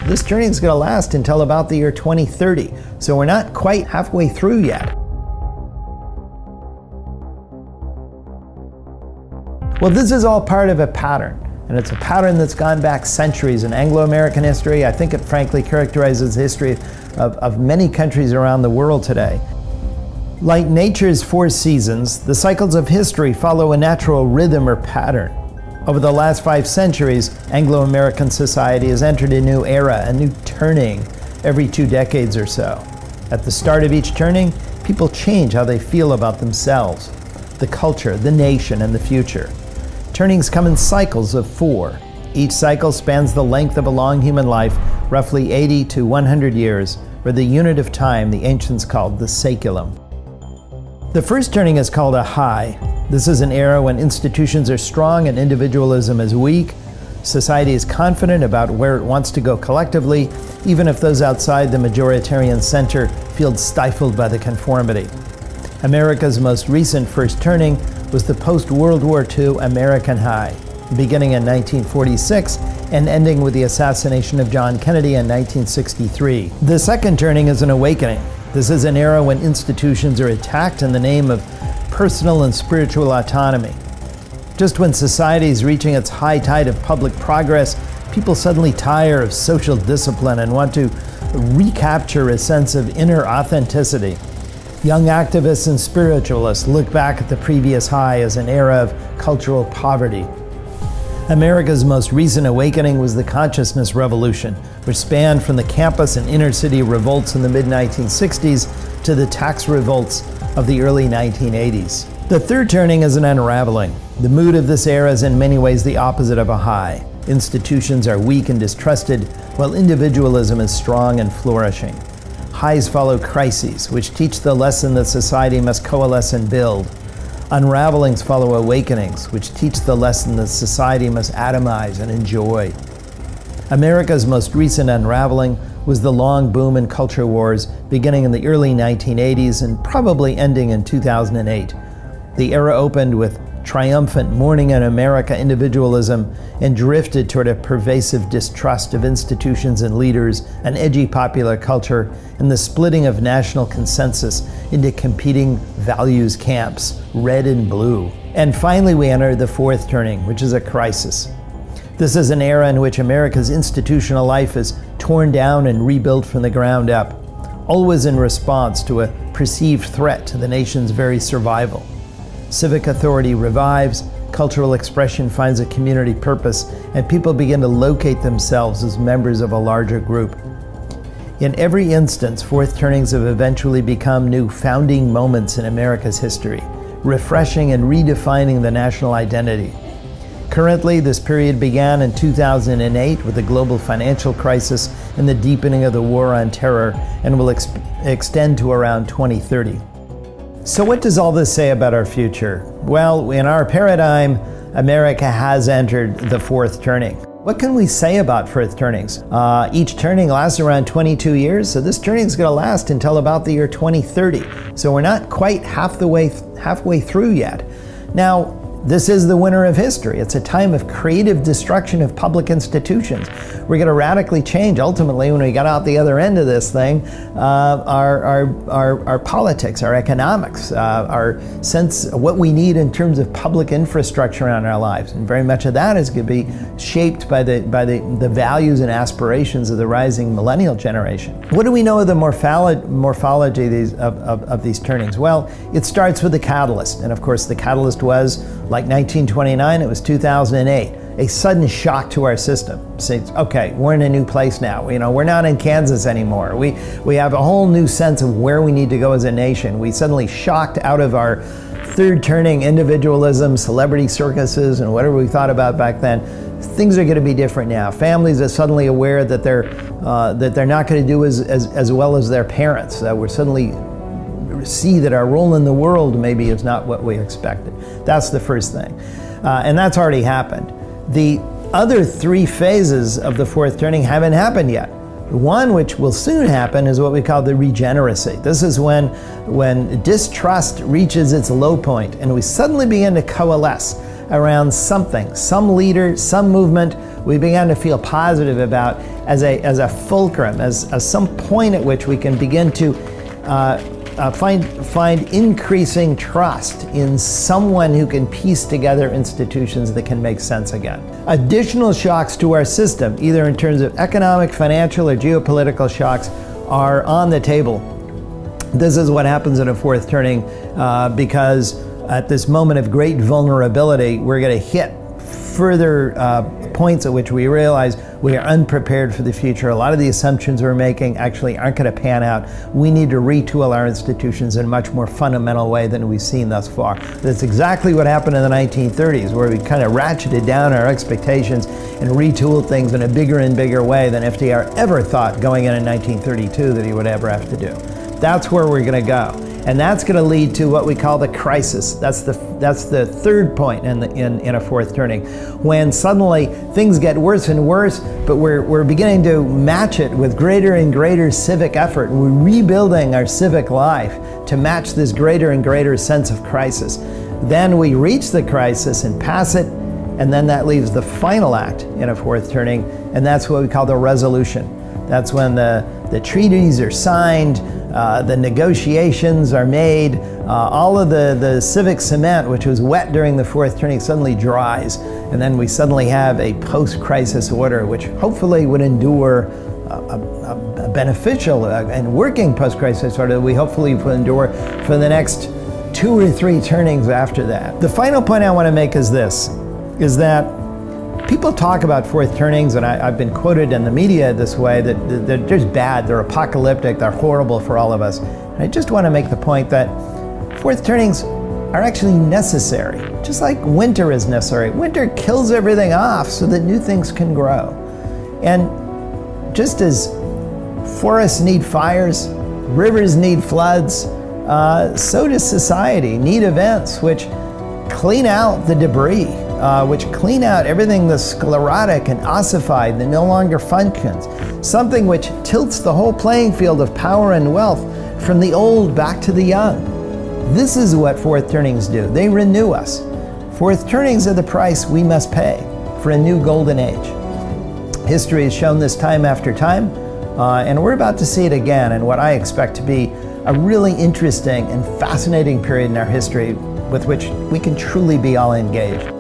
This turning is going to last until about the year 2030, so we're not quite halfway through yet. Well, this is all part of a pattern, and it's a pattern that's gone back centuries in Anglo-American history. I think it frankly characterizes the history of many countries around the world today. Like nature's four seasons, the cycles of history follow a natural rhythm or pattern. Over the last 5 centuries, Anglo-American society has entered a new era, a new turning, every 2 decades or so. At the start of each turning, people change how they feel about themselves, the culture, the nation, and the future. Turnings come in cycles of 4. Each cycle spans the length of a long human life, roughly 80 to 100 years, or the unit of time the ancients called the saeculum. The first turning is called a high. This is an era when institutions are strong and individualism is weak. Society is confident about where it wants to go collectively, even if those outside the majoritarian center feel stifled by the conformity. America's most recent first turning was the post-World War II American high, beginning in 1946 and ending with the assassination of John Kennedy in 1963. The second turning is an awakening. This is an era when institutions are attacked in the name of personal and spiritual autonomy. Just when society is reaching its high tide of public progress, people suddenly tire of social discipline and want to recapture a sense of inner authenticity. Young activists and spiritualists look back at the previous high as an era of cultural poverty. America's most recent awakening was the consciousness revolution, which spanned from the campus and inner city revolts in the mid-1960s to the tax revolts of the early 1980s. The third turning is an unraveling. The mood of this era is in many ways the opposite of a high. Institutions are weak and distrusted, while individualism is strong and flourishing. Highs follow crises, which teach the lesson that society must coalesce and build. Unravelings follow awakenings, which teach the lesson that society must atomize and enjoy. America's most recent unraveling was the long boom in culture wars beginning in the early 1980s and probably ending in 2008. The era opened with triumphant morning in America individualism and drifted toward a pervasive distrust of institutions and leaders, an edgy popular culture, and the splitting of national consensus into competing values camps, red and blue. And finally, we enter the fourth turning, which is a crisis. This is an era in which America's institutional life is torn down and rebuilt from the ground up, always in response to a perceived threat to the nation's very survival. Civic authority revives, cultural expression finds a community purpose, and people begin to locate themselves as members of a larger group. In every instance, fourth turnings have eventually become new founding moments in America's history, refreshing and redefining the national identity. Currently, this period began in 2008 with the global financial crisis and the deepening of the war on terror, and will extend to around 2030. So what does all this say about our future? Well, in our paradigm, America has entered the fourth turning. What can we say about fourth turnings? Each turning lasts around 22 years, so this turning is going to last until about the year 2030. So we're not quite halfway through yet. Now, this is the winter of history. It's a time of creative destruction of public institutions. We're going to radically change, ultimately, when we get out the other end of this thing, our politics, our economics, our sense of what we need in terms of public infrastructure in our lives. And very much of that is going to be shaped by the values and aspirations of the rising millennial generation. What do we know of the morphology of these turnings? Well, it starts with the catalyst. And of course, the catalyst was, like 1929, it was 2008. A sudden shock to our system. Saying, okay, we're in a new place now. You know, we're not in Kansas anymore. We have a whole new sense of where we need to go as a nation. We suddenly shocked out of our third turning individualism, celebrity circuses, and whatever we thought about back then. Things are going to be different now. Families are suddenly aware that they're not going to do as well as their parents. We're suddenly see that our role in the world maybe is not what we expected. That's the first thing. And that's already happened. The other 3 phases of the fourth turning haven't happened yet. One, which will soon happen, is what we call the regeneracy. This is when distrust reaches its low point and we suddenly begin to coalesce around something, some leader, some movement, we began to feel positive about as a fulcrum, as some point at which we can begin to find increasing trust in someone who can piece together institutions that can make sense again. Additional shocks to our system, either in terms of economic, financial, or geopolitical shocks, are on the table. This is what happens in a fourth turning because at this moment of great vulnerability, we're going to hit further points at which we realize we are unprepared for the future. A lot of the assumptions we're making actually aren't going to pan out. We need to retool our institutions in a much more fundamental way than we've seen thus far. That's exactly what happened in the 1930s, where we kind of ratcheted down our expectations and retooled things in a bigger and bigger way than FDR ever thought going in 1932 that he would ever have to do. That's where we're going to go. And that's going to lead to what we call the crisis. That's the third point in a fourth turning, when suddenly things get worse and worse, but we're beginning to match it with greater and greater civic effort. We're rebuilding our civic life to match this greater and greater sense of crisis. Then we reach the crisis and pass it, and then that leaves the final act in a fourth turning, and that's what we call the resolution. That's when the treaties are signed, the negotiations are made, all of the civic cement, which was wet during the fourth turning, suddenly dries. And then we suddenly have a post-crisis order, which hopefully would endure a beneficial and working post-crisis order that we hopefully will endure for the next 2 or 3 turnings after that. The final point I want to make is this, is that people talk about fourth turnings, and I've been quoted in the media this way, that they're just bad, they're apocalyptic, they're horrible for all of us. And I just want to make the point that fourth turnings are actually necessary, just like winter is necessary. Winter kills everything off so that new things can grow. And just as forests need fires, rivers need floods, so does society need events which clean out the debris, which clean out everything that's sclerotic and ossified that no longer functions. Something which tilts the whole playing field of power and wealth from the old back to the young. This is what fourth turnings do. They renew us. Fourth turnings are the price we must pay for a new golden age. History has shown this time after time, and we're about to see it again in what I expect to be a really interesting and fascinating period in our history with which we can truly be all engaged.